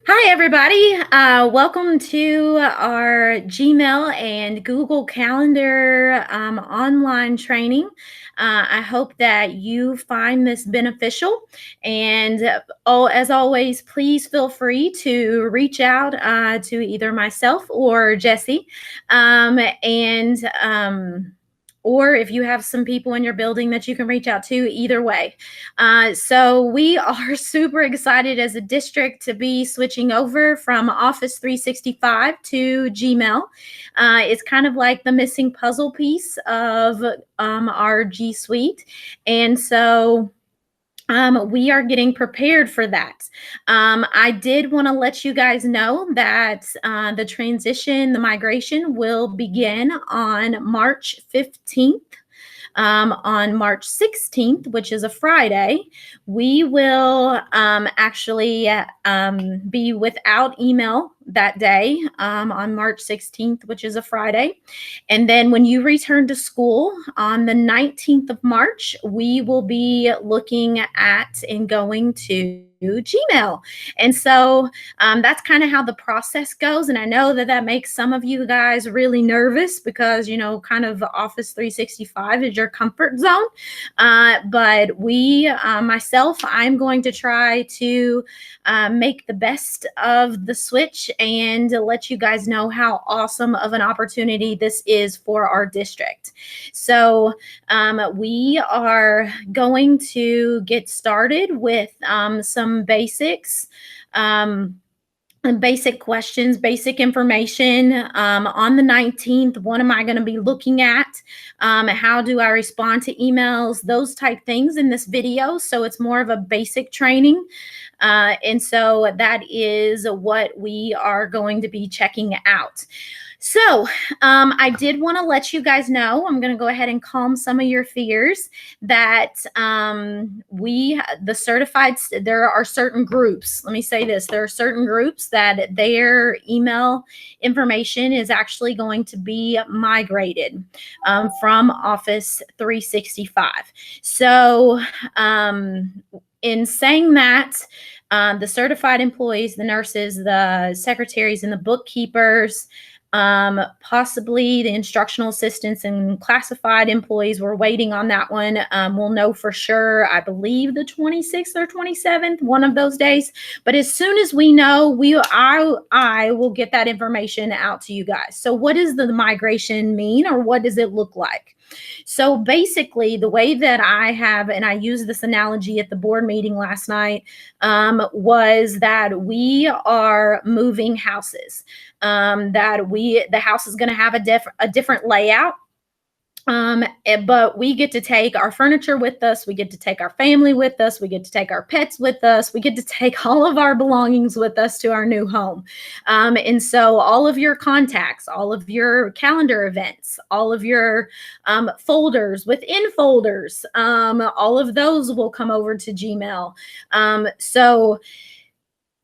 Hi, everybody. Welcome to our Gmail and Google Calendar online training. I hope that you find this beneficial. And as always, please feel free to reach out to either myself or Jesse. And or if you have some people in your building that you can reach out to, either way. So we are super excited as a district to be switching over from Office 365 to Gmail. It's kind of like the missing puzzle piece of our G Suite. And so we are getting prepared for that. I did want to let you guys know that the transition, the migration will begin on March 15th. On March 16th, which is a Friday, we will actually be without email that day on March 16th, which is a Friday. And then when you return to school on the 19th of March, we will be looking at and going to Gmail. And so that's kind of how the process goes. And I know that that makes some of you guys really nervous because, kind of Office 365 is your comfort zone. But myself, I'm going to try to make the best of the switch and let you guys know how awesome of an opportunity this is for our district. So we are going to get started with some basics. Basic questions, basic information. On the 19th, what am I going to be looking at? How do I respond to emails? Those type things in this video. So it's more of a basic training. And so that is what we are going to be checking out. So I did want to let you guys know, I'm going to go ahead and calm some of your fears that there are certain groups. Let me say this. There are certain groups that their email information is actually going to be migrated from Office 365. So in saying that, the certified employees, the nurses, the secretaries, and the bookkeepers, possibly the instructional assistants and classified employees, we're waiting on that one. We'll know for sure, I believe the 26th or 27th, one of those days. But as soon as we know, I will get that information out to you guys. So what does the migration mean, or what does it look like? So basically, the way that I have, and I used this analogy at the board meeting last night, was that we are moving houses. The house is going to have a different layout. But we get to take our furniture with us. We get to take our family with us. We get to take our pets with us. We get to take all of our belongings with us to our new home. And so all of your contacts, all of your calendar events, all of your folders within folders, all of those will come over to Gmail. So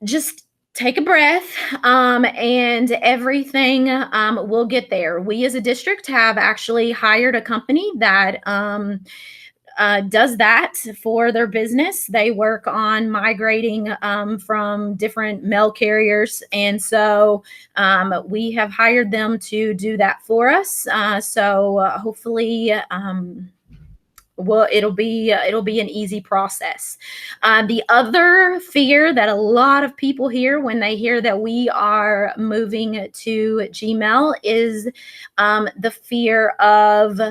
just take a breath, and everything will get there. We as a district have actually hired a company that does that for their business. They work on migrating from different mail carriers. And so we have hired them to do that for us. So hopefully, it'll be an easy process. The other fear that a lot of people hear when they hear that we are moving to Gmail is the fear of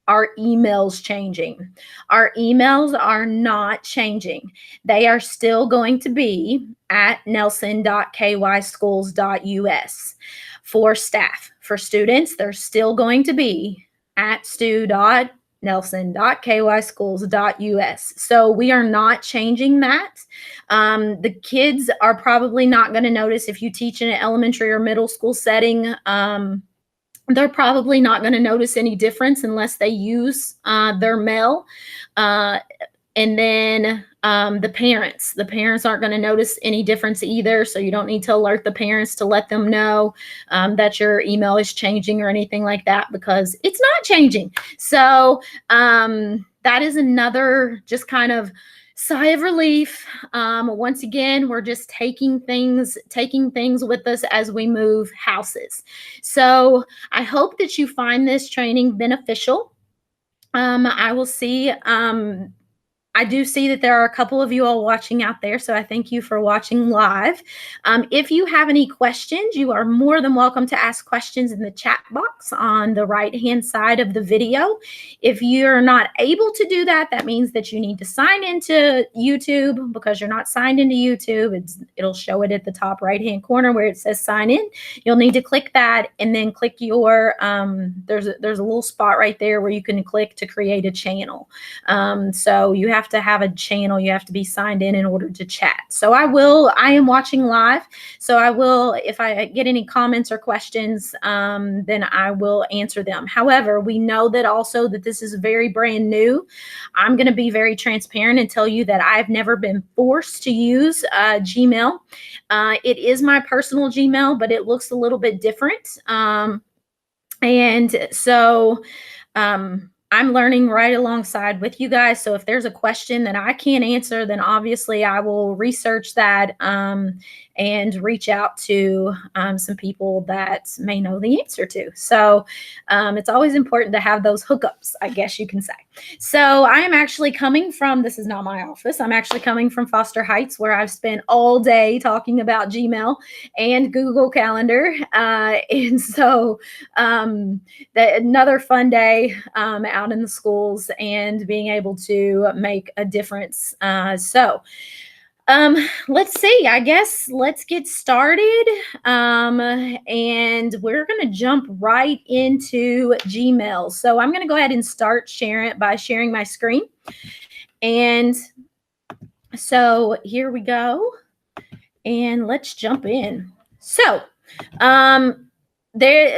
our emails changing. Our emails are not changing. They are still going to be at nelson.kyschools.us. For staff. For students, they're still going to be at stu.nelson.kyschools.us. So we are not changing that. The kids are probably not going to notice if you teach in an elementary or middle school setting. They're probably not going to notice any difference unless they use their mail. And then the parents aren't going to notice any difference either. So you don't need to alert the parents to let them know that your email is changing or anything like that, because it's not changing. So that is another just kind of sigh of relief. Once again, we're just taking things with us as we move houses. So I hope that you find this training beneficial. I will see. I do see that there are a couple of you all watching out there, so I thank you for watching live. If you have any questions, you are more than welcome to ask questions in the chat box on the right-hand side of the video. If you're not able to do that, that means that you need to sign into YouTube. Because you're not signed into YouTube, it'll show it at the top right-hand corner where it says sign in. You'll need to click that and then click your, there's a little spot right there where you can click to create a channel. So you have to have a channel. You have to be signed in order to chat. So I am watching live. So I will, if I get any comments or questions, then I will answer them. However, we know that also that this is very brand new. I'm going to be very transparent and tell you that I've never been forced to use Gmail. It is my personal Gmail, but it looks a little bit different. And so, I'm learning right alongside with you guys. So if there's a question that I can't answer, then obviously I will research that and reach out to some people that may know the answer to. So it's always important to have those hookups, I guess you can say. So I am actually coming from, this is not my office, I'm actually coming from Foster Heights, where I've spent all day talking about Gmail and Google Calendar. And so another fun day out in the schools and being able to make a difference. Let's see, I guess let's get started. And we're going to jump right into Gmail. So I'm going to go ahead and start sharing my screen. And so here we go. And let's jump in. So,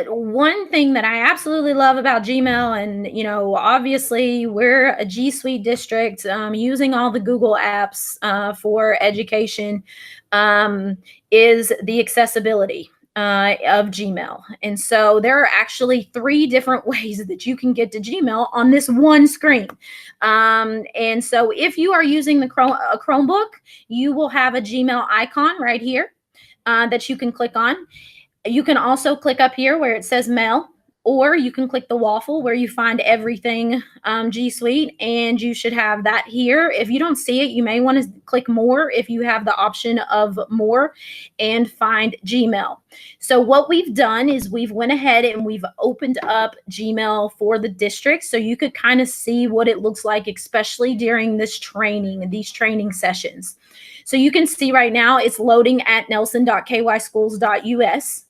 one thing that I absolutely love about Gmail, and obviously we're a G Suite district, using all the Google apps for education, is the accessibility of Gmail. And so there are actually 3 different ways that you can get to Gmail on this one screen. And so if you are using a Chromebook, you will have a Gmail icon right here that you can click on. You can also click up here where it says Mail, or you can click the waffle where you find everything G Suite, and you should have that here. If you don't see it, you may want to click More if you have the option of More, and find Gmail. So what we've done is we've went ahead and we've opened up Gmail for the district, so you could kind of see what it looks like, especially during these training sessions. So you can see right now it's loading at nelson.kyschools.us.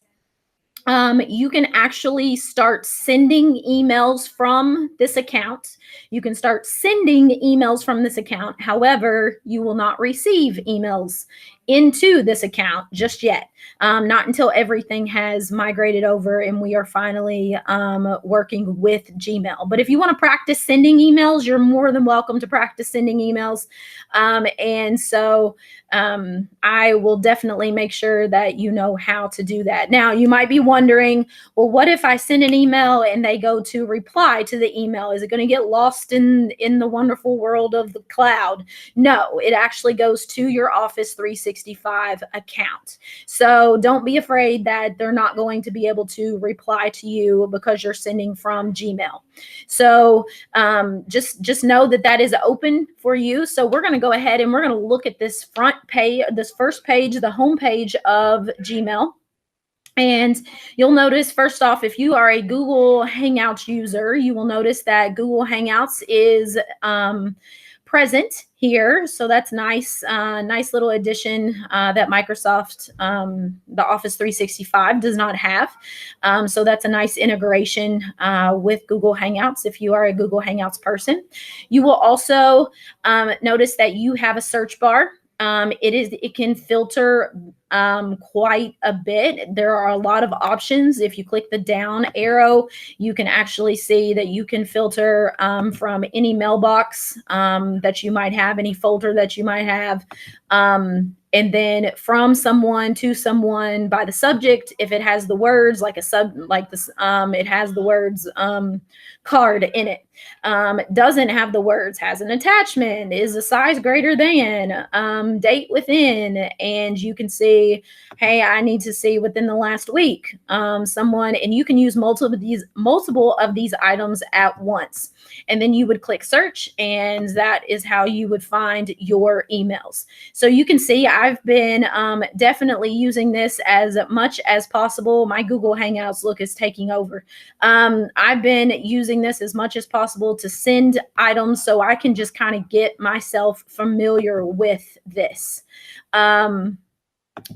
You can actually start sending emails from this account. You can start sending emails from this account. However, you will not receive emails into this account just yet. Not until everything has migrated over and we are finally working with Gmail. But if you want to practice sending emails, you're more than welcome to practice sending emails. And so I will definitely make sure that you know how to do that. Now, you might be wondering, well, what if I send an email and they go to reply to the email? Is it going to get lost in the wonderful world of the cloud? No, it actually goes to your Office 365 account. So don't be afraid that they're not going to be able to reply to you because you're sending from Gmail. So just know that is open for you. So we're going to go ahead and we're going to look at this first page, the home page of Gmail. And you'll notice, first off, if you are a Google Hangouts user, you will notice that Google Hangouts is present here. So that's nice. Nice little addition that Microsoft, the Office 365 does not have. So that's a nice integration with Google Hangouts if you are a Google Hangouts person. You will also notice that you have a search bar. It can filter quite a bit. There are a lot of options. If you click the down arrow, you can actually see that you can filter from any mailbox that you might have, any folder that you might have. And then from someone to someone by the subject, if it has the words like this, it has the words card in it. Doesn't have the words, has an attachment, is a size greater than, date within, and you can see, hey, I need to see within the last week, someone, and you can use multiple of these items at once. And then you would click search, and that is how you would find your emails. So you can see I've been definitely using this as much as possible. My Google Hangouts look is taking over. I've been using this as much as possible to send items so I can just kind of get myself familiar with this.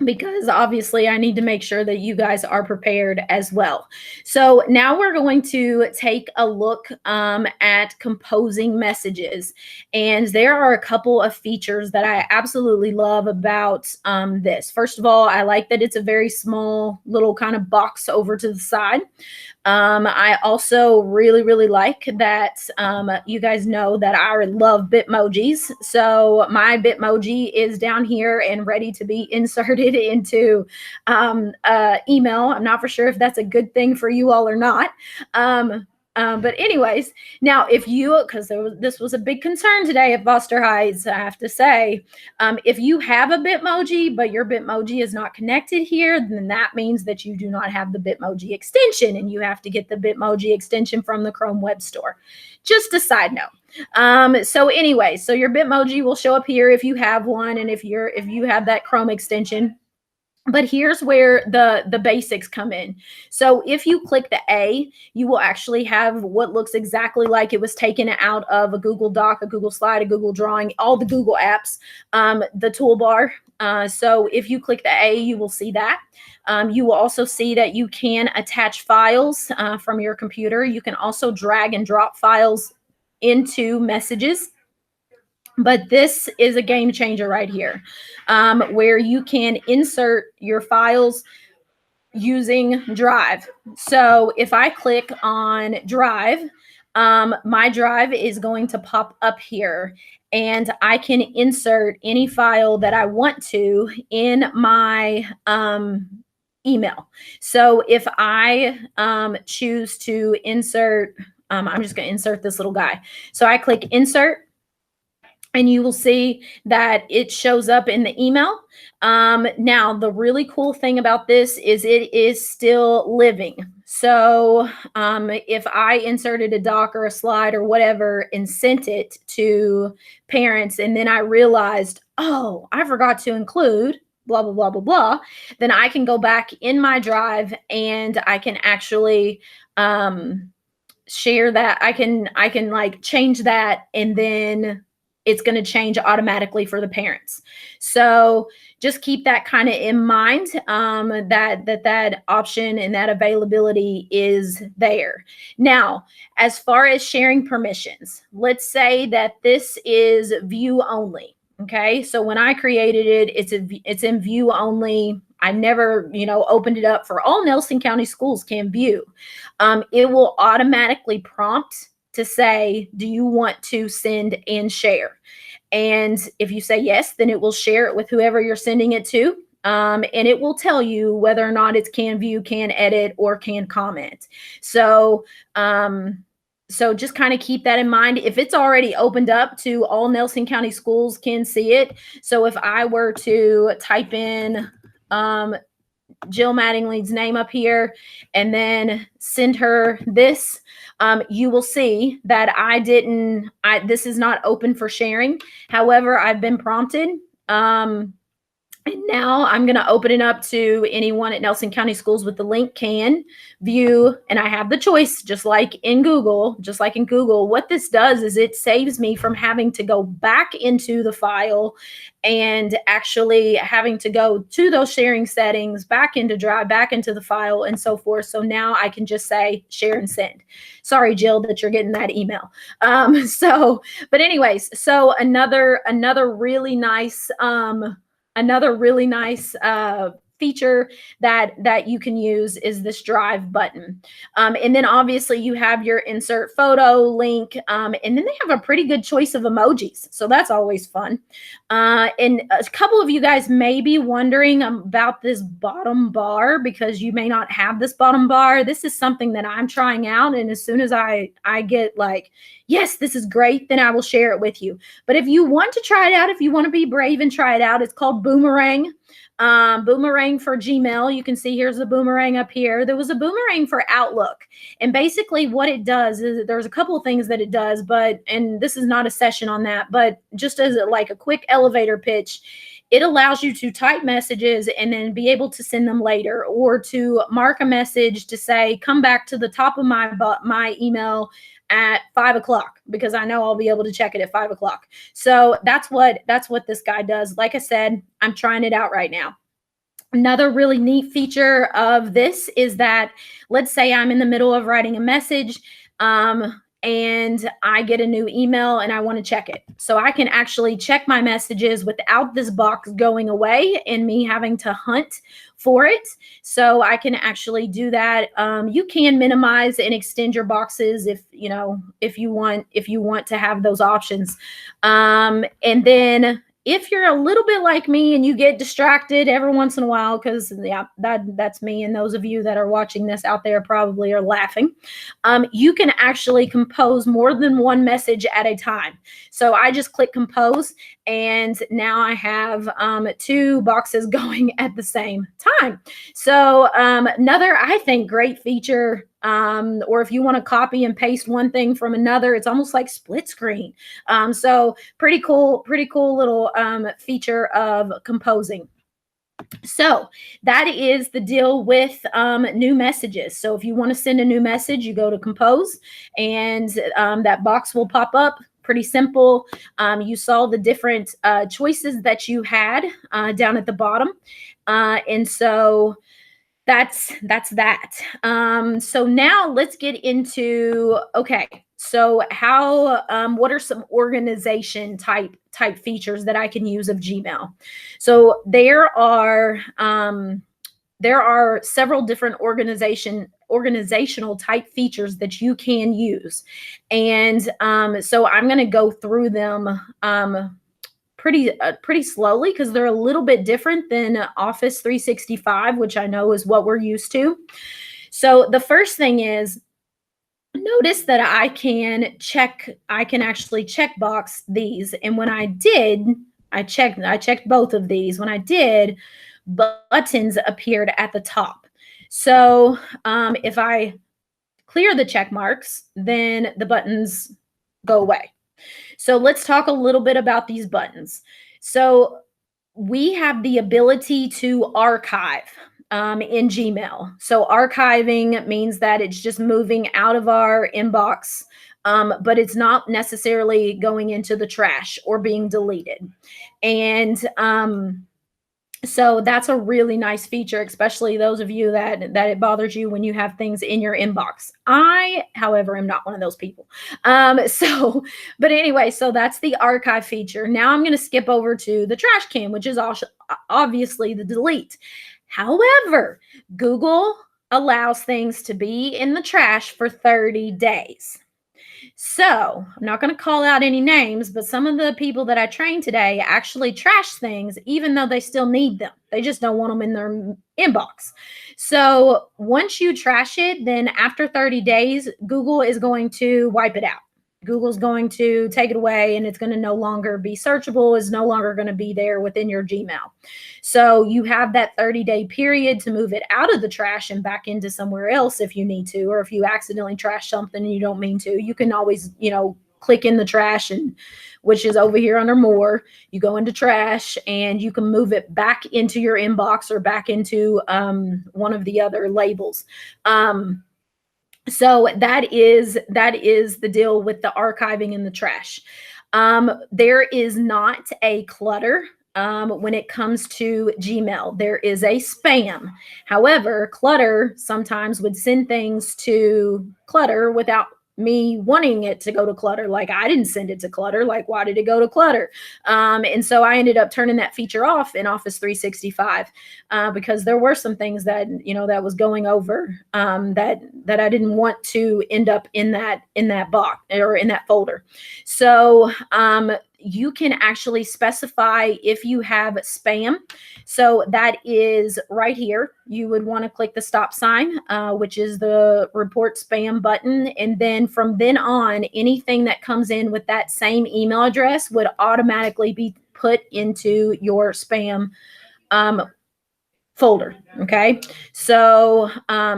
Because obviously I need to make sure that you guys are prepared as well. So now we're going to take a look at composing messages. And there are a couple of features that I absolutely love about this. First of all, I like that it's a very small little kind of box over to the side. I also really like that you guys know that I love Bitmojis. So my Bitmoji is down here and ready to be inserted into email. I'm not for sure if that's a good thing for you all or not. But anyways, now if you, because this was a big concern today at Foster Heights, I have to say, if you have a Bitmoji, but your Bitmoji is not connected here, then that means that you do not have the Bitmoji extension, and you have to get the Bitmoji extension from the Chrome Web Store. Just a side note. So anyway, so your Bitmoji will show up here if you have one, and if you have that Chrome extension. But here's where the basics come in. So if you click the A, you will actually have what looks exactly like it was taken out of a Google Doc, a Google Slide, a Google Drawing, all the Google apps, the toolbar. So if you click the A, you will see that. You will also see that you can attach files from your computer. You can also drag and drop files into messages. But this is a game changer right here, where you can insert your files using Drive. So if I click on Drive, my Drive is going to pop up here, and I can insert any file that I want to in my email. So if I choose to insert, I'm just going to insert this little guy. So I click Insert, and you will see that it shows up in the email. Now, the really cool thing about this is it is still living. So if I inserted a doc or a slide or whatever and sent it to parents, and then I realized, oh, I forgot to include blah, blah, blah, blah, blah, then I can go back in my Drive and I can actually share that. I can like change that, and then it's going to change automatically for the parents. So just keep that kind of in mind, that option and that availability is there. Now, as far as sharing permissions, let's say that this is view only. Okay, so when I created it, it's in view only. I never, opened it up for all Nelson County schools can view. It will automatically prompt to say, do you want to send and share? And if you say yes, then it will share it with whoever you're sending it to. And it will tell you whether or not it's can view, can edit, or can comment. So just kind of keep that in mind. If it's already opened up to all Nelson County schools can see it. So if I were to type in Jill Mattingly's name up here and then send her this, you will see that this is not open for sharing. However, I've been prompted. And now I'm going to open it up to anyone at Nelson County Schools with the link can view, and I have the choice, just like in Google. What this does is it saves me from having to go back into the file and actually having to go to those sharing settings, back into Drive, back into the file, and so forth. So now I can just say share and send. Sorry, Jill, that you're getting that email. But anyways, so another really nice another really nice feature that you can use is this drive button. And then obviously you have your insert photo link, and then they have a pretty good choice of emojis, so that's always fun. And a couple of you guys may be wondering about this bottom bar, because you may not have this bottom bar. This is something that I'm trying out, and as soon as I get like, yes, this is great, then I will share it with you. But if you want to try it out, if you want to be brave and try it out, it's called Boomerang. Boomerang for Gmail. You can see here's a boomerang up here. There was a boomerang for Outlook. And basically what it does is there's a couple of things that it does, and this is not a session on that, but just as like a quick elevator pitch, it allows you to type messages and then be able to send them later, or to mark a message to say, come back to the top of my email at 5 o'clock, because I know I'll be able to check it at 5 o'clock. So that's what this guy does. Like I said, I'm trying it out right now. Another really neat feature of this is that, let's say I'm in the middle of writing a message, and I get a new email and I want to check it. So I can actually check my messages without this box going away and me having to hunt for it. So I can actually do that. You can minimize and extend your boxes if you want to have those options. And then if you're a little bit like me and you get distracted every once in a while, because yeah, that's me, and those of you that are watching this out there probably are laughing, you can actually compose more than one message at a time. So I just click compose, and now I have 2 boxes going at the same time. So another, I think, great feature, or if you want to copy and paste one thing from another, it's almost like split screen. So pretty cool little feature of composing. So that is the deal with new messages. So if you want to send a new message, you go to compose, and that box will pop up. Pretty simple. You saw the different choices that you had down at the bottom. And so that's that. So now let's get into, okay, so how, what are some organization type features that I can use of Gmail? So there are several different organizational type features that you can use. And so I'm going to go through them pretty slowly, because they're a little bit different than Office 365, which I know is what we're used to. So the first thing is, notice that I can actually check box these. And when I did, I checked both of these. When I did, buttons appeared at the top. So if I clear the check marks, then the buttons go away. So let's talk a little bit about these buttons. So we have the ability to archive in Gmail. So archiving means that it's just moving out of our inbox, but it's not necessarily going into the trash or being deleted. And so that's a really nice feature, especially those of you that it bothers you when you have things in your inbox. I, however, am not one of those people. But anyway, so that's the archive feature. Now I'm going to skip over to the trash can, which is also obviously the delete. However, Google allows things to be in the trash for 30 days. So I'm not going to call out any names, but some of the people that I trained today actually trash things, even though they still need them. They just don't want them in their inbox. So once you trash it, then after 30 days, Google is going to wipe it out. Google's going to take it away, and it's going to no longer be searchable, is no longer going to be there within your Gmail. So you have that 30-day period to move it out of the trash and back into somewhere else if you need to, or if you accidentally trash something and you don't mean to, you can always, click in the trash, and which is over here under more. You go into trash and you can move it back into your inbox or back into one of the other labels. So that is the deal with the archiving in the trash. There is not a clutter when it comes to Gmail. There is a spam. However, clutter sometimes would send things to clutter without me wanting it to go to clutter. Like, I didn't send it to clutter. Like, why did it go to clutter? And so I ended up turning that feature off in Office 365 because there were some things that, that was going over, that I didn't want to end up in that box or in that folder. So you can actually specify if you have spam. So that is right here. You would want to click the stop sign, which is the report spam button. And then from then on, anything that comes in with that same email address would automatically be put into your spam folder. Okay. So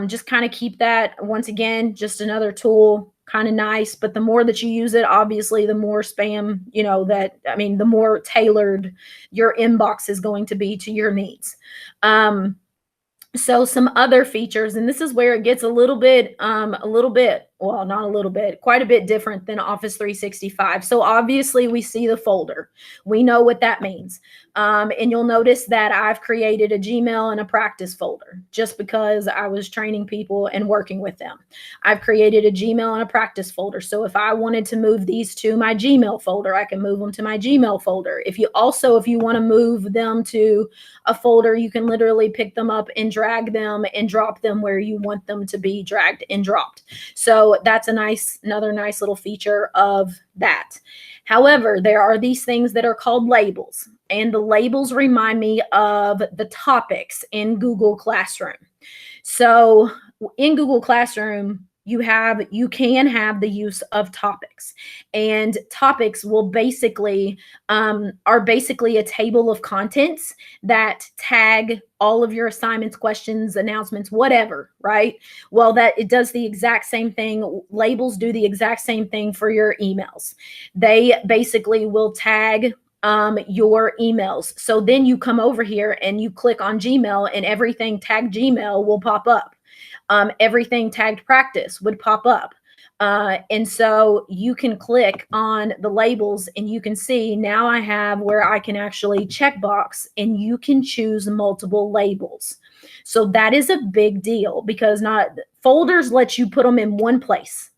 just kind of keep that. Once again, just another tool, kind of nice, but the more that you use it, obviously the more spam, the more tailored your inbox is going to be to your needs. So some other features, and this is where it gets well, not a little bit, quite a bit different than Office 365. So obviously we see the folder. We know what that means. And you'll notice that I've created a Gmail and a practice folder just because I was training people and working with them. I've created a Gmail and a practice folder. So if I wanted to move these to my Gmail folder, I can move them to my Gmail folder. If you want to move them to a folder, you can literally pick them up and drag them and drop them where you want them to be dragged and dropped. So that's another nice little feature of that. However, there are these things that are called labels, and the labels remind me of the topics in Google Classroom. So in Google Classroom, you can have the use of topics, and topics will are basically a table of contents that tag all of your assignments, questions, announcements, whatever, right? Well, that it does the exact same thing. Labels do the exact same thing for your emails. They basically will tag your emails. So then you come over here and you click on Gmail, and everything tagged Gmail will pop up. Everything tagged practice would pop up. And so you can click on the labels and you can see now I have where I can actually checkbox, and you can choose multiple labels. So that is a big deal because folders let you put them in one place.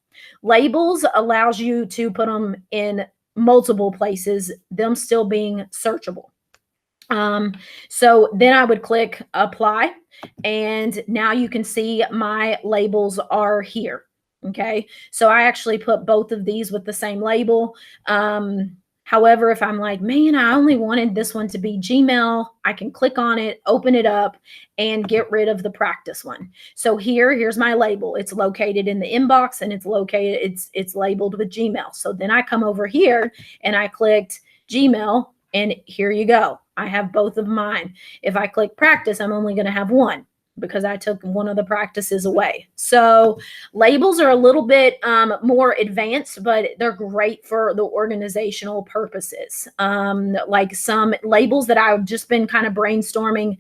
Labels allows you to put them in multiple places, them still being searchable. So then I would click apply, and now you can see my labels are here. Okay. So I actually put both of these with the same label. However, if I'm like, man, I only wanted this one to be Gmail, I can click on it, open it up, and get rid of the practice one. So here's my label. It's located in the inbox, and it's labeled with Gmail. So then I come over here and I clicked Gmail, and here you go. I have both of mine. If I click practice, I'm only going to have one because I took one of the practices away. So labels are a little bit more advanced, but they're great for the organizational purposes. Like some labels that I've just been kind of brainstorming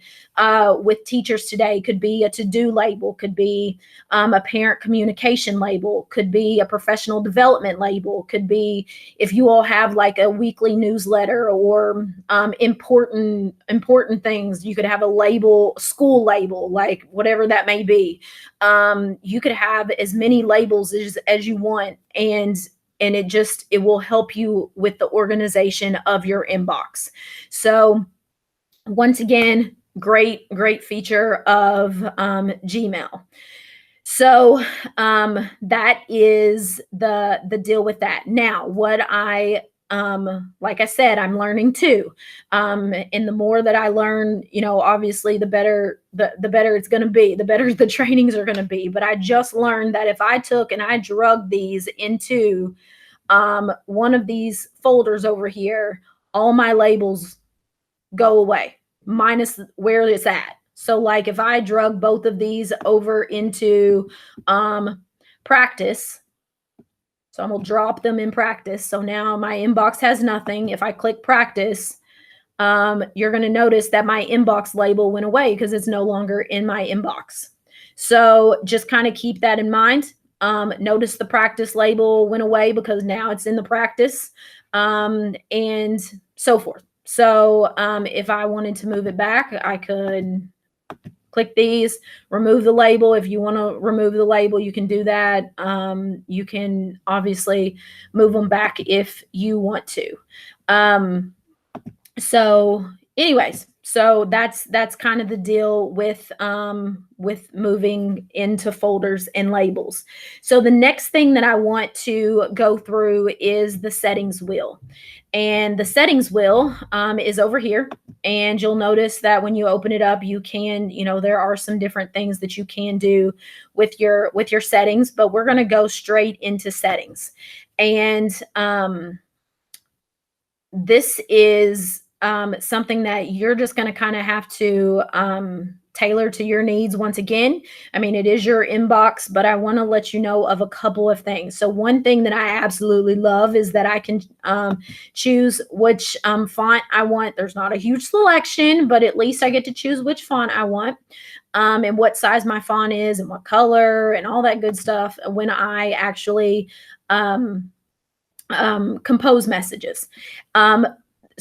with teachers today could be a to-do label, could be a parent communication label, could be a professional development label, could be if you all have like a weekly newsletter or important things, you could have a label, school label, like whatever that may be. You could have as many labels as you want, and it will help you with the organization of your inbox. So once again, great feature of Gmail. So that is the deal with that. Now, what like I said, I'm learning too. And the more that I learn, obviously the better it's going to be, the better the trainings are going to be. But I just learned that if I took and I drug these into one of these folders over here, all my labels go away, minus where it's at. So like if I drug both of these over into practice, so I'm going to drop them in practice. So now my inbox has nothing. If I click practice, you're going to notice that my inbox label went away because it's no longer in my inbox. So just kind of keep that in mind. Notice the practice label went away because now it's in the practice, and so forth. So if I wanted to move it back, I could click these, remove the label. If you want to remove the label, you can do that. You can obviously move them back if you want to. So anyways, so that's kind of the deal with moving into folders and labels. So the next thing that I want to go through is the settings wheel. And the settings wheel is over here. And you'll notice that when you open it up, you can, there are some different things that you can do with your settings, but we're going to go straight into settings. And this is something that you're just going to kind of have to tailor to your needs. Once again, I mean, it is your inbox, but I want to let you know of a couple of things. So one thing that I absolutely love is that I can choose which font I want. There's not a huge selection, but at least I get to choose which font I want. And what size my font is and what color and all that good stuff when I actually compose messages.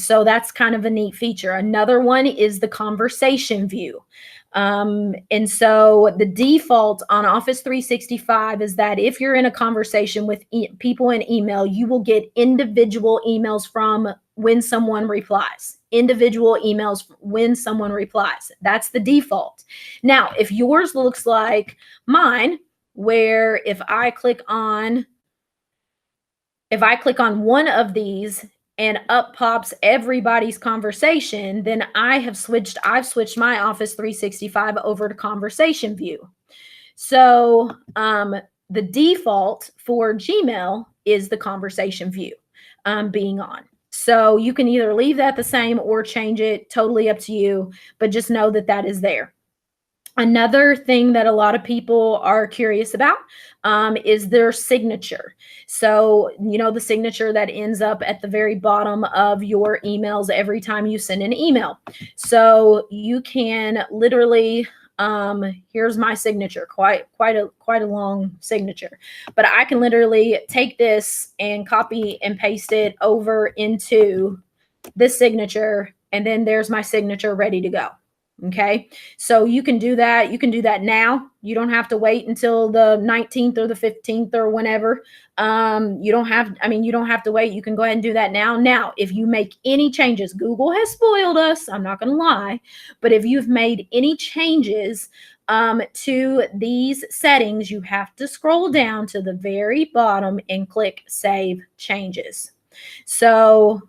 So that's kind of a neat feature. Another one is the conversation view. And so the default on Office 365 is that if you're in a conversation with people in email, you will get individual emails from when someone replies. Individual emails when someone replies. That's the default. Now, if yours looks like mine, where if I click on one of these and up pops everybody's conversation, then I've switched my Office 365 over to conversation view. So the default for Gmail is the conversation view being on. So you can either leave that the same or change it, totally up to you, but just know that that is there. Another thing that a lot of people are curious about is their signature. So, the signature that ends up at the very bottom of your emails every time you send an email. So you can literally, here's my signature, quite a long signature, but I can literally take this and copy and paste it over into this signature. And then there's my signature ready to go. Okay. So you can do that. You can do that now. You don't have to wait until the 19th or the 15th or whenever. You don't have to wait. You can go ahead and do that now. Now, if you make any changes, Google has spoiled us. I'm not going to lie, but if you've made any changes to these settings, you have to scroll down to the very bottom and click Save Changes. So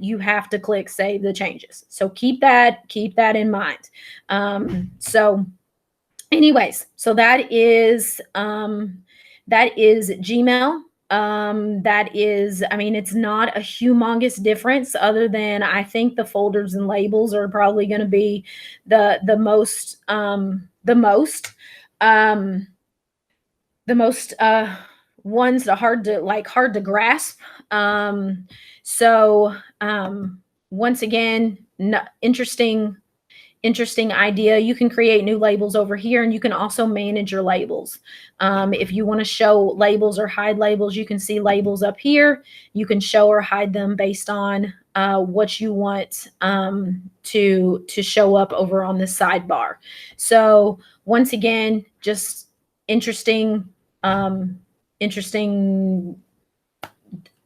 you have to click Save the Changes. So keep that in mind. So anyways, so that is Gmail. That is, it's not a humongous difference, other than I think the folders and labels are probably going to be the most ones that are hard to grasp. Once again, interesting idea. You can create new labels over here, and you can also manage your labels. If you want to show labels or hide labels, you can see labels up here. You can show or hide them based on what you want to show up over on this sidebar. So once again, just interesting,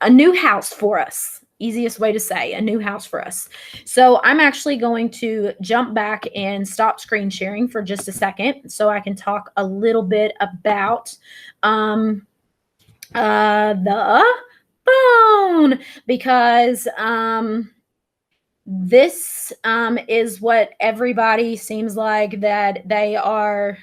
a new house for us. Easiest way to say, a new house for us. So I'm actually going to jump back and stop screen sharing for just a second so I can talk a little bit about the phone, because this is what everybody seems like that they are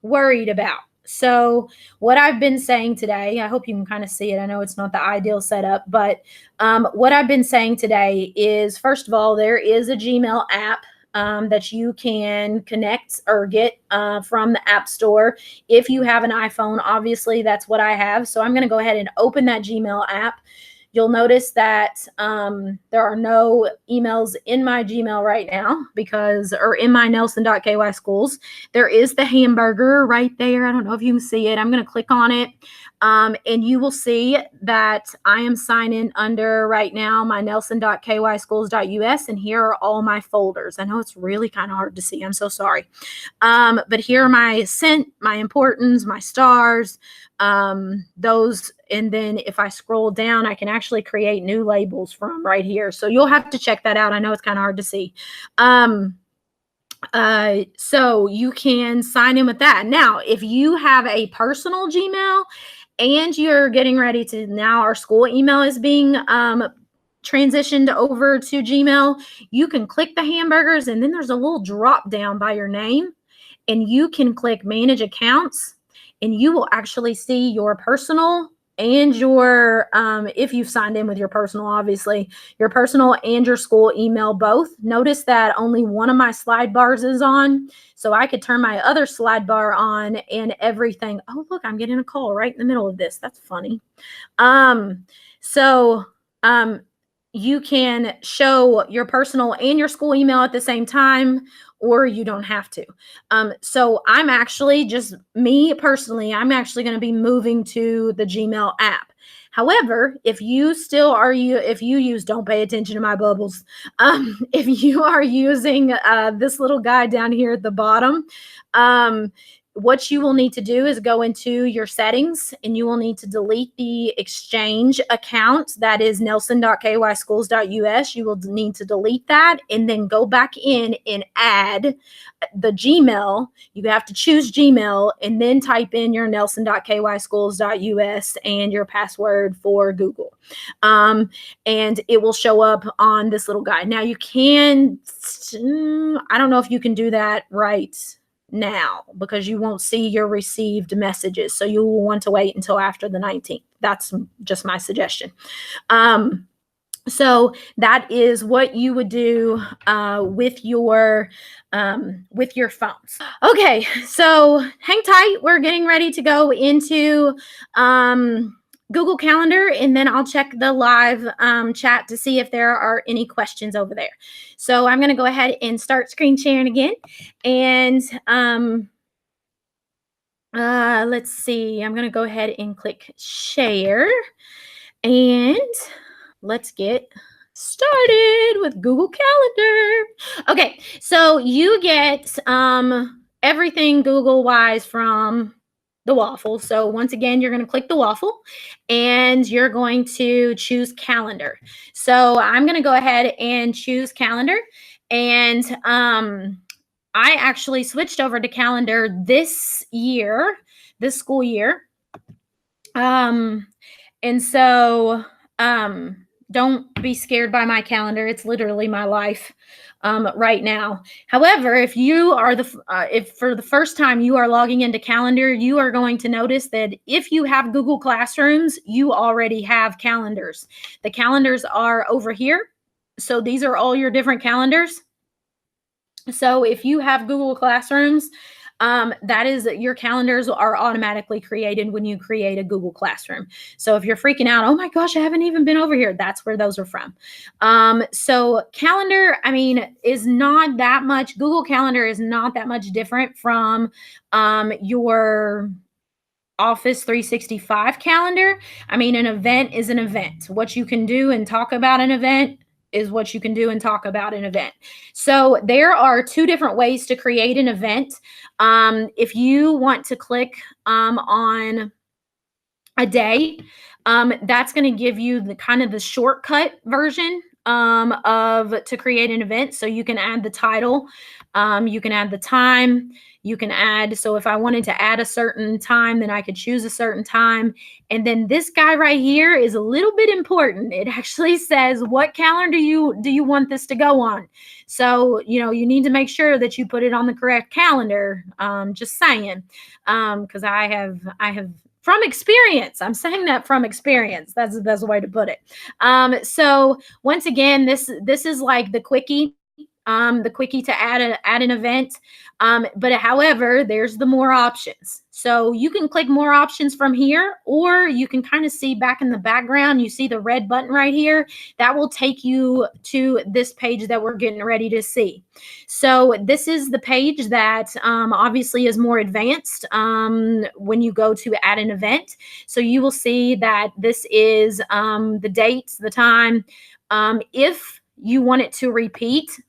worried about. So what I've been saying today, I hope you can kind of see it. I know it's not the ideal setup, but what I've been saying today is, first of all, there is a Gmail app that you can connect or get from the App Store. If you have an iPhone, obviously that's what I have. So I'm going to go ahead and open that Gmail app. You'll notice that there are no emails in my Gmail right now or in my Nelson.ky schools. There is the hamburger right there. I don't know if you can see it. I'm going to click on it. And you will see that I am signing under right now my nelson.kyschools.us, and here are all my folders. I know it's really kind of hard to see. I'm so sorry. But here are my sent, my importance, my stars, those. And then if I scroll down, I can actually create new labels from right here. So you'll have to check that out. I know it's kind of hard to see. So you can sign in with that. Now, if you have a personal Gmail and you're getting ready to, now our school email is being transitioned over to Gmail, you can click the hamburgers, and then there's a little drop down by your name, and you can click manage accounts, and you will actually see your personal and your, if you've signed in with your personal, obviously, your personal and your school email both. Notice that only one of my slide bars is on, so I could turn my other slide bar on and everything. Oh, look, I'm getting a call right in the middle of this. That's funny. You can show your personal and your school email at the same time, or you don't have to. So I'm actually, just me personally, I'm actually going to be moving to the Gmail app. However, if you still are, if you use, don't pay attention to my bubbles. If you are using this little guy down here at the bottom, what you will need to do is go into your settings, and you will need to delete the Exchange account. That is nelson.kyschools.us. You will need to delete that, and then go back in and add the Gmail. You have to choose Gmail, and then type in your nelson.kyschools.us and your password for Google. And it will show up on this little guide. Now you can, I don't know if you can do that right now, because you won't see your received messages. So you will want to wait until after the 19th. That's just my suggestion. So that is what you would do with your phones. Okay, so hang tight. We're getting ready to go into Google Calendar, and then I'll check the live chat to see if there are any questions over there. So I'm going to go ahead and start screen sharing again. And let's see. I'm going to go ahead and click share, and let's get started with Google Calendar. Okay, so you get everything Google-wise from the waffle. So once again, you're going to click the waffle, and you're going to choose calendar. So I'm going to go ahead and choose calendar, and I actually switched over to calendar this year, this school year. And so don't be scared by my calendar. It's literally my life right now. However, if you are if for the first time you are logging into calendar, you are going to notice that if you have Google Classrooms, you already have calendars. The calendars are over here. So these are all your different calendars. So if you have Google Classrooms, that is, your calendars are automatically created when you create a Google Classroom. So if you're freaking out, oh my gosh, I haven't even been over here, that's where those are from. So calendar, I mean, is not that much, Google Calendar is not that much different from your Office 365 calendar. I mean, an event is an event. What you can do and talk about an event is what you can do and talk about an event. So there are two different ways to create an event. If you want to click on a day, that's going to give you the kind of the shortcut version to create an event. So you can add the title, you can add the time, you can add, so if I wanted to add a certain time, then I could choose a certain time. And then this guy right here is a little bit important. It actually says, what calendar do you want this to go on? So, you need to make sure that you put it on the correct calendar. Just saying, because I have from experience, I'm saying that from experience. That's the best way to put it. So once again, this is like the quickie. the quickie to add an event. But however, there's the more options. So you can click more options from here, or you can kind of see back in the background, you see the red button right here. That will take you to this page that we're getting ready to see. So this is the page that obviously is more advanced when you go to add an event. So you will see that this is the dates, the time. If you want it to repeat,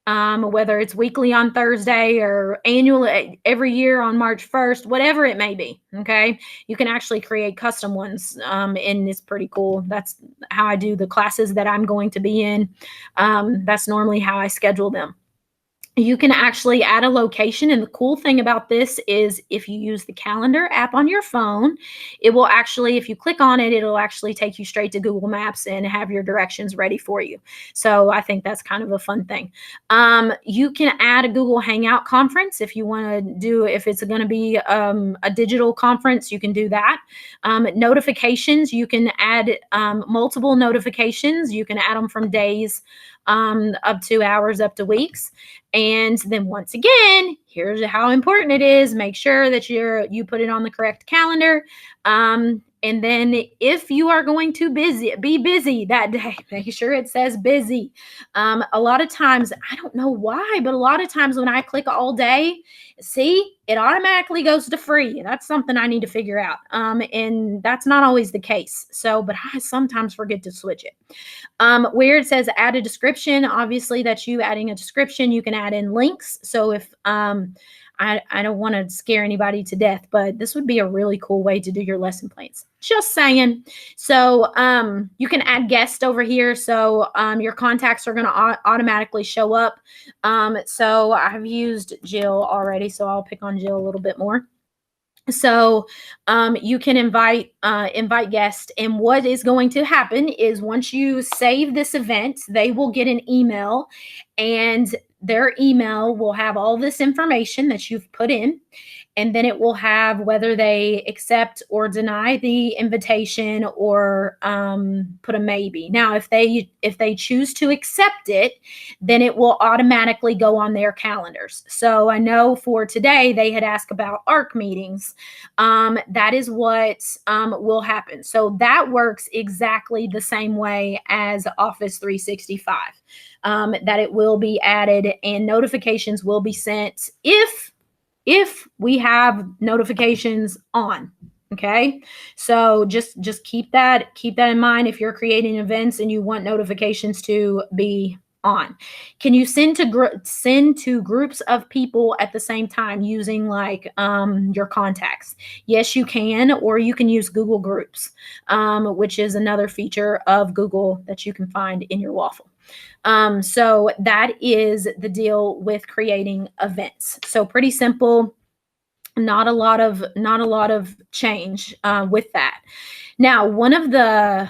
whether it's weekly on Thursday or annual every year on March 1st, whatever it may be. Okay. You can actually create custom ones. And it's pretty cool. That's how I do the classes that I'm going to be in. That's normally how I schedule them. You can actually add a location. And the cool thing about this is if you use the calendar app on your phone, it will actually, if you click on it, it'll actually take you straight to Google Maps and have your directions ready for you. So I think that's kind of a fun thing. You can add a Google Hangout conference if you want to do, if it's going to be a digital conference, you can do that. Notifications, you can add multiple notifications. You can add them from days up to hours, up to weeks. And then once again, here's how important it is. Make sure that you put it on the correct calendar. And then if you are going to be busy that day, make sure it says busy. A lot of times, I don't know why, but a lot of times when I click all day, see, it automatically goes to free. That's something I need to figure out. And that's not always the case. So, but I sometimes forget to switch it. Where it says add a description, obviously that's you adding a description. You can add in links. So if I don't want to scare anybody to death, but this would be a really cool way to do your lesson plans. Just saying. So you can add guests over here. So your contacts are going to automatically show up. So I've used Jill already, so I'll pick on Jill a little bit more. So you can invite guests, and what is going to happen is once you save this event, they will get an email, and their email will have all this information that you've put in, and then it will have whether they accept or deny the invitation or put a maybe. Now, if they choose to accept it, then it will automatically go on their calendars. So I know for today they had asked about ARC meetings. That is what will happen. So that works exactly the same way as Office 365. That it will be added and notifications will be sent if we have notifications on. Okay, so just keep that in mind if you're creating events and you want notifications to be on. Can you send to groups of people at the same time using like your contacts? Yes, you can, or you can use Google Groups, which is another feature of Google that you can find in your waffle. So that is the deal with creating events. So pretty simple. Not a lot of change with that. Now, one of the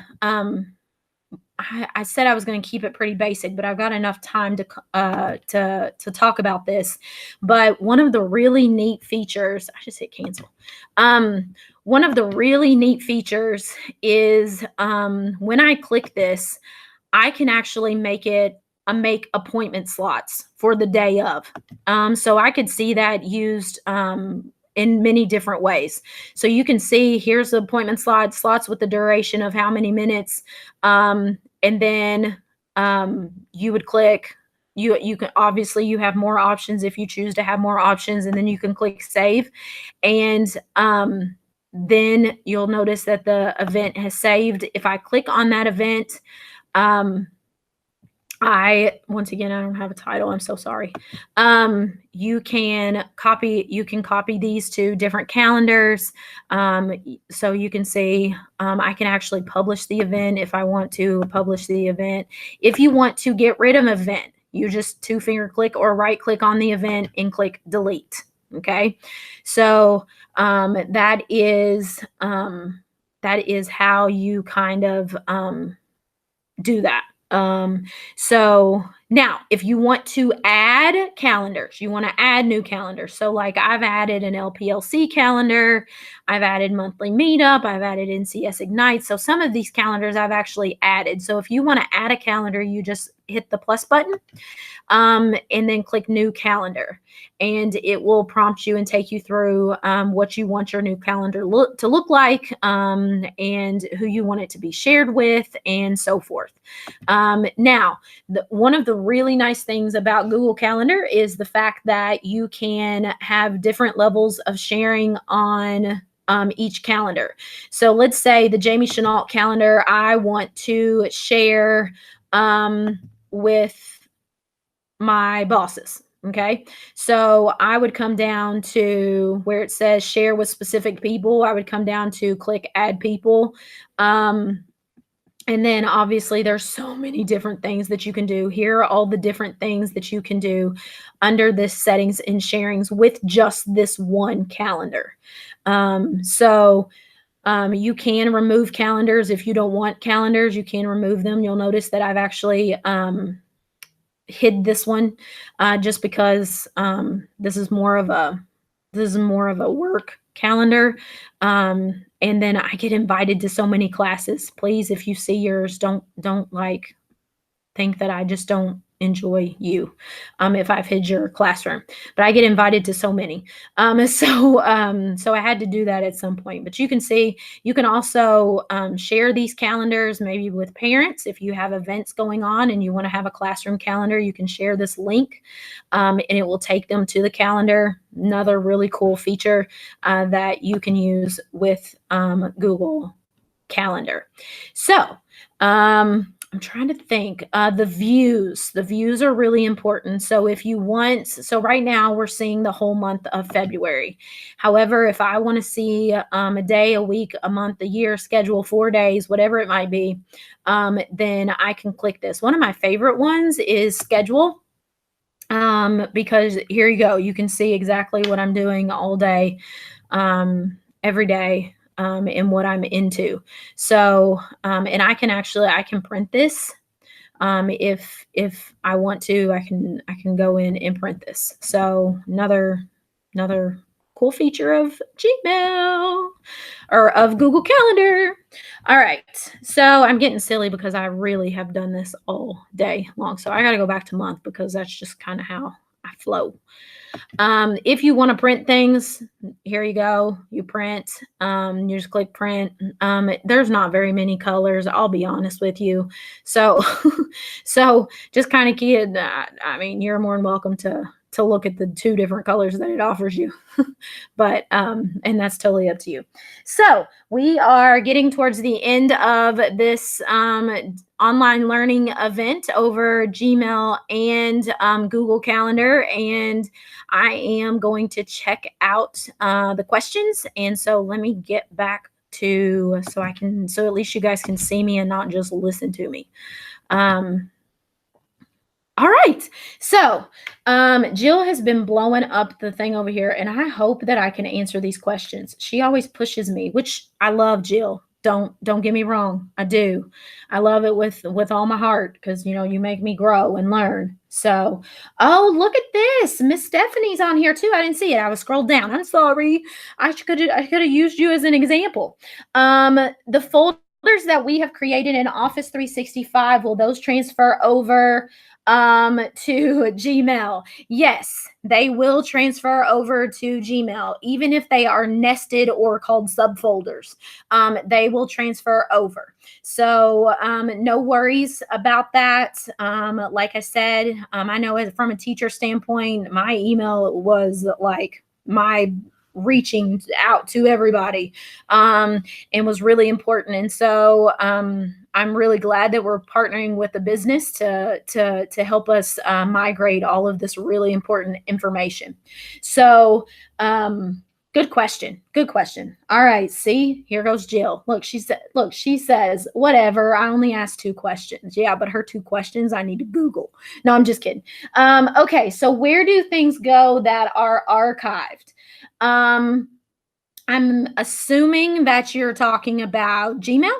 I said I was going to keep it pretty basic, but I've got enough time to talk about this. But one of the really neat features, I just hit cancel. One of the really neat features is when I click this, I can actually make appointment slots for the day of. So I could see that used in many different ways. So you can see here's the appointment slots with the duration of how many minutes. And then you would click, you can obviously you have more options if you choose to have more options, and then you can click save. And then you'll notice that the event has saved. If I click on that event, once again, I don't have a title. I'm so sorry. You can copy these to different calendars. So you can see, I can actually publish the event if I want to publish the event. If you want to get rid of an event, you just 2-finger click or right click on the event and click delete. Okay. So, that is how you kind of, do that. So Now, if you want to add calendars, you want to add new calendars. So, like I've added an LPLC calendar, I've added monthly meetup, I've added NCS Ignite. So, some of these calendars I've actually added. So, if you want to add a calendar, you just hit the plus button and then click new calendar, and it will prompt you and take you through what you want your new calendar to look like, and who you want it to be shared with, and so forth. Now, one of the really nice things about Google Calendar is the fact that you can have different levels of sharing on each calendar. So let's say the Jamie Chenault calendar, I want to share with my bosses. Okay. So I would come down to where it says share with specific people. I would come down to click add people. And then obviously there's so many different things that you can do. Here are all the different things that you can do under this settings and sharings with just this one calendar. You can remove calendars. If you don't want calendars, you can remove them. You'll notice that I've actually hid this one just because this is more of a work calendar. And then I get invited to so many classes. Please, if you see yours, don't like think that I just don't enjoy you if I've hid your classroom. But I get invited to so many. So I had to do that at some point. But you can see, you can also share these calendars maybe with parents. If you have events going on and you want to have a classroom calendar, you can share this link and it will take them to the calendar. Another really cool feature that you can use with Google Calendar. So, I'm trying to think. The views are really important. So if you want, so right now we're seeing the whole month of February. However, if I want to see a day, a week, a month, a year, schedule 4 days, whatever it might be, then I can click this. One of my favorite ones is schedule. Because here you go. You can see exactly what I'm doing all day, every day. And what I'm into. So, and I can print this. If I want to, I can go in and print this. So another cool feature of Gmail or of Google Calendar. All right. So I'm getting silly because I really have done this all day long. So I got to go back to month because that's just kind of how I flow. If you want to print things, here you go. You print. You just click print. There's not very many colors. I'll be honest with you. So, so just kind of kid. I mean, you're more than welcome to look at the 2 different colors that it offers you. But and that's totally up to you. So we are getting towards the end of this online learning event over Gmail and Google Calendar, and I am going to check out the questions. And so let me get back to so at least you guys can see me and not just listen to me. All right. So, Jill has been blowing up the thing over here, and I hope that I can answer these questions. She always pushes me, which I love, Jill. Don't get me wrong. I do. I love it with all my heart because you make me grow and learn. So, oh, look at this. Miss Stephanie's on here too. I didn't see it. I was scrolled down. I'm sorry. I could have used you as an example. The folders that we have created in Office 365, will those transfer over to Gmail? Yes, they will transfer over to Gmail, even if they are nested or called subfolders. They will transfer over. So no worries about that. Like I said, I know from a teacher standpoint, my email was like my reaching out to everybody and was really important. And so I'm really glad that we're partnering with the business to help us migrate all of this really important information. So good question. All right, see, here goes Jill. Look, she says, whatever, I only asked 2 questions. Yeah, but her 2 questions I need to Google. No, I'm just kidding. Okay, so where do things go that are archived? I'm assuming that you're talking about Gmail.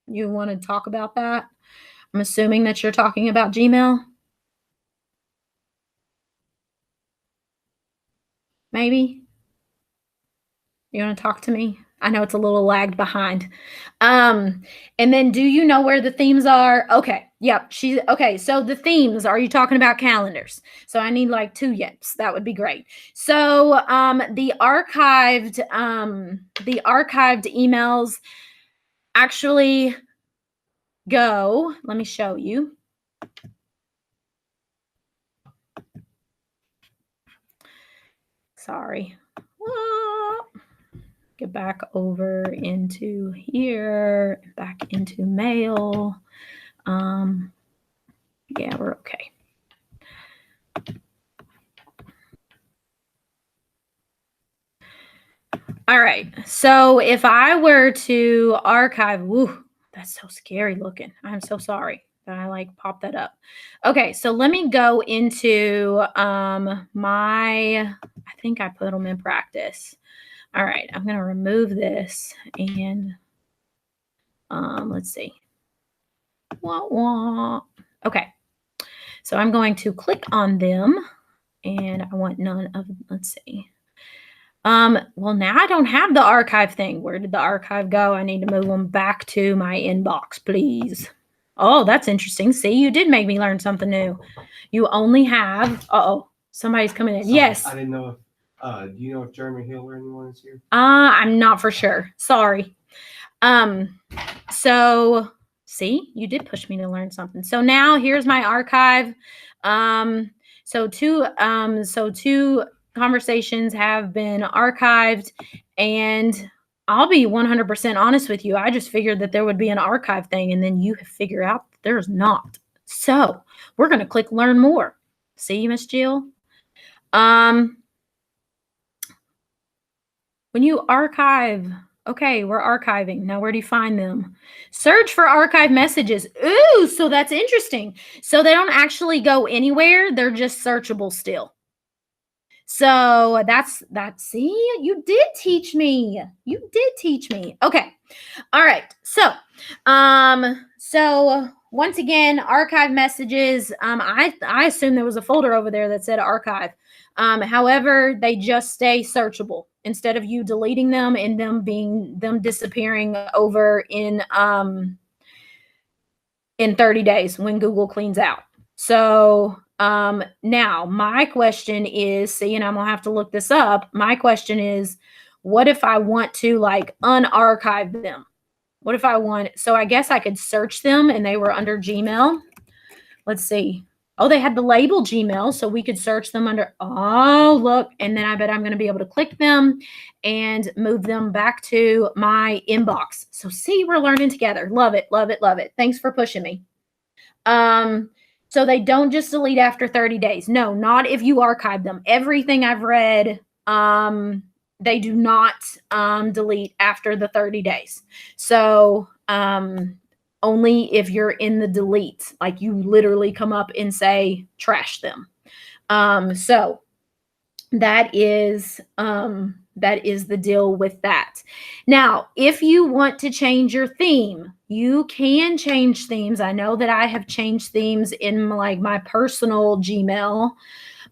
You want to talk about that? I'm assuming that you're talking about Gmail, maybe? You wanna talk to me? I know it's a little lagged behind. Um, and then do you know where the themes are? Okay. Yep. Okay. So the themes, are you talking about calendars? So I need like 2 yeps. That would be great. So the archived emails actually go, let me show you. Sorry. Get back over into here, back into mail. Yeah, we're okay. All right. So if I were to archive, woo, that's so scary looking. I'm so sorry that I like popped that up. Okay, so let me go into I think I put them in practice. All right, I'm gonna remove this and let's see. Wah, wah. Okay, so I'm going to click on them and I want none of, let's see. Well, now I don't have the archive thing. Where did the archive go? I need to move them back to my inbox, please. Oh, that's interesting. See, you did make me learn something new. You only have, uh-oh, somebody's coming in. Sorry, Yes. I didn't know if, do you know if Jeremy Hill or anyone is here? I'm not for sure. Sorry. So see, you did push me to learn something. So now here's my archive. So two conversations have been archived, and I'll be 100% honest with you. I just figured that there would be an archive thing, and then you have figured out that there's not. So we're going to click learn more. See, Miss Jill? When you archive, okay, we're archiving. Now, where do you find them? Search for archive messages. Ooh, so that's interesting. So they don't actually go anywhere. They're just searchable still. So that's, see, you did teach me. You did teach me. Okay. All right. So once again, archive messages. I assume there was a folder over there that said archive. However, they just stay searchable instead of you deleting them and them disappearing over in 30 days when Google cleans out. So now my question is, see, and I'm gonna have to look this up. My question is, what if I want to like unarchive them? What if I want, so I guess I could search them and they were under Gmail. Let's see. Oh, they had the label Gmail, so we could search them under, oh, look. And then I bet I'm going to be able to click them and move them back to my inbox. So see, we're learning together. Love it, love it, love it. Thanks for pushing me. So they don't just delete after 30 days. No, not if you archive them. Everything I've read, they do not delete after the 30 days. So only if you're in the delete, like you literally come up and say trash them. So that is the deal with that. Now, if you want to change your theme, you can change themes. I know that I have changed themes in like my personal Gmail.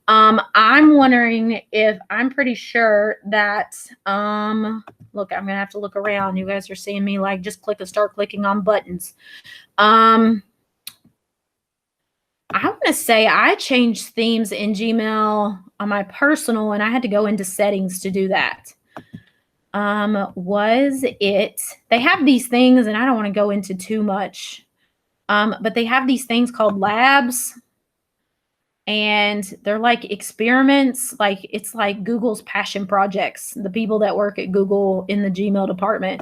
I'm wondering if, I'm pretty sure that look, I'm gonna have to look around. You guys are seeing me like just start clicking on buttons. I want to say I changed themes in Gmail on my personal, and I had to go into settings to do that. Was it, they have these things, and I don't want to go into too much, but they have these things called labs, and they're like experiments. Like it's like Google's passion projects, the people that work at Google in the Gmail department.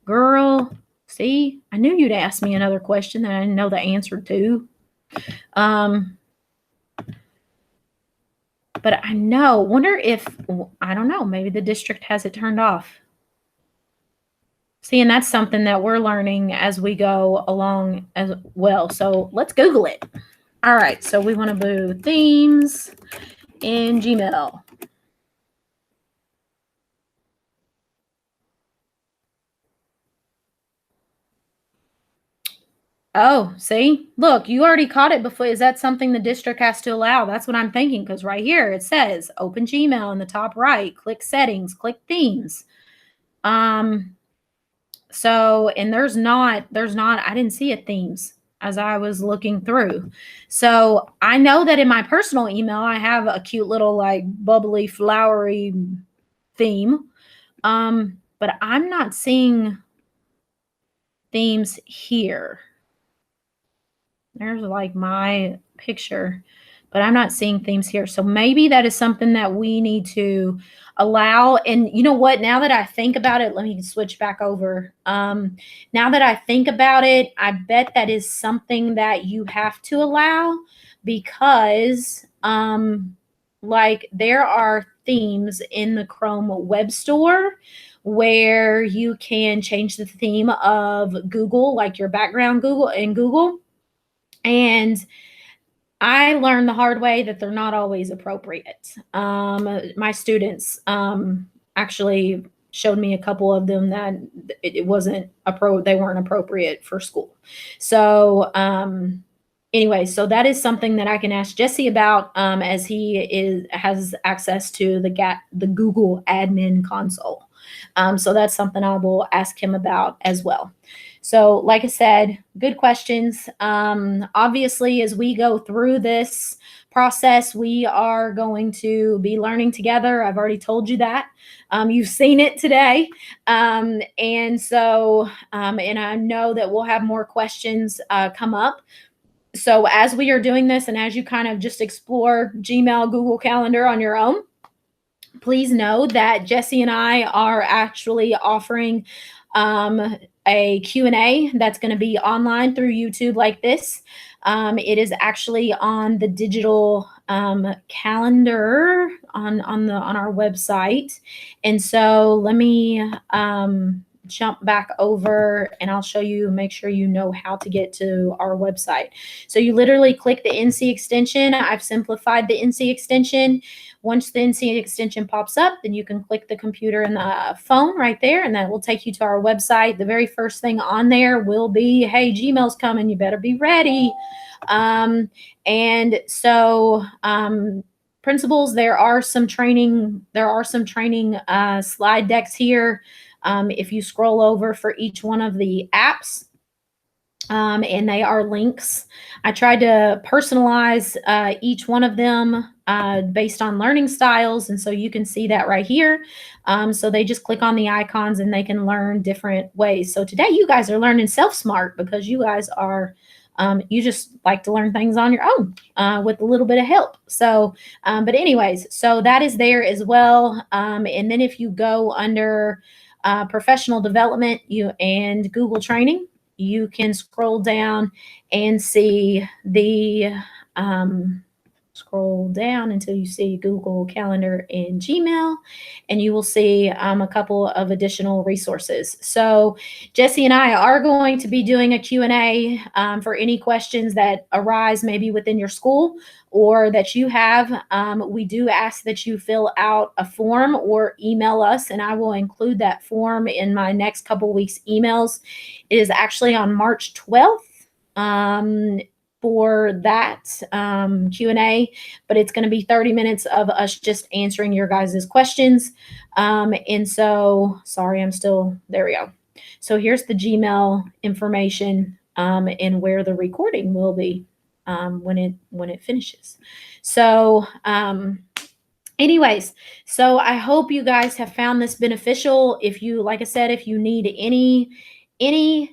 Girl, see, I knew you'd ask me another question that I didn't know the answer to. But I know, wonder if, I don't know, maybe the district has it turned off. See, and that's something that we're learning as we go along as well. So let's Google it. All right, so we want to do themes in Gmail. Oh, see? Look, you already caught it before. Is that something the district has to allow? That's what I'm thinking, because right here it says open Gmail in the top right, click settings, click themes. So, and there's not, I didn't see a themes as I was looking through. So I know that in my personal email, I have a cute little like bubbly, flowery theme. But I'm not seeing themes here. There's like my picture, but I'm not seeing themes here. So maybe that is something that we need to allow. And you know what? Now that I think about it, let me switch back over. Now that I think about it, I bet that is something that you have to allow because, like, there are themes in the Chrome Web Store where you can change the theme of Google, like your background Google in Google. And I learned the hard way that they're not always appropriate. My students actually showed me a couple of them that it wasn't they weren't appropriate for school. So anyway, so that is something that I can ask Jesse about as he has access to the Google admin console. So that's something I will ask him about as well. So, like I said, good questions. Obviously, as we go through this process, we are going to be learning together. I've already told you that. You've seen it today. And so, and I know that we'll have more questions come up. So, as we are doing this and as you kind of just explore Gmail, Google Calendar on your own, please know that Jesse and I are actually offering a Q&A that's going to be online through YouTube like this. It is actually on the digital calendar on our website. And so let me jump back over and I'll show you, make sure you know how to get to our website. So you literally click the NC extension. I've simplified the NC extension. Once the NC extension pops up, then you can click the computer and the phone right there, and that will take you to our website. The very first thing on there will be, hey, Gmail's coming, you better be ready. And so principals, there are some training slide decks here. If you scroll over for each one of the apps, and they are links. I tried to personalize each one of them based on learning styles, and so you can see that right here. So they just click on the icons and they can learn different ways. So today you guys are learning Self-Smart because you guys are you just like to learn things on your own with a little bit of help. So, but anyways, so that is there as well. And then if you go under professional development and Google training, you can scroll down and see the scroll down until you see Google Calendar and Gmail, and you will see a couple of additional resources. So Jesse and I are going to be doing a Q&A for any questions that arise maybe within your school or that you have. We do ask that you fill out a form or email us, and I will include that form in my next couple weeks emails. It is actually on March 12th. For that Q&A, but it's going to be 30 minutes of us just answering your guys' questions. And so, sorry, there we go. So here's the Gmail information and where the recording will be when it finishes. So, anyways, so I hope you guys have found this beneficial. If you, like I said, if you need anything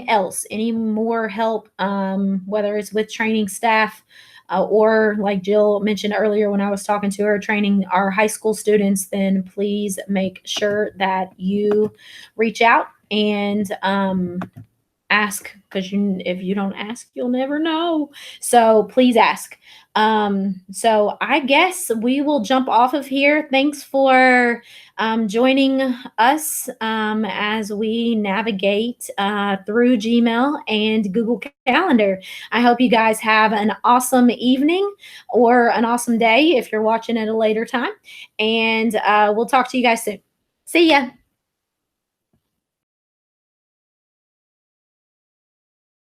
else, any more help, whether it's with training staff or like Jill mentioned earlier when I was talking to her, training our high school students, then please make sure that you reach out and ask, because if you don't ask, you'll never know. So please ask. So I guess we will jump off of here. Thanks for joining us as we navigate through Gmail and Google Calendar. I hope you guys have an awesome evening or an awesome day if you're watching at a later time. And we'll talk to you guys soon. See ya.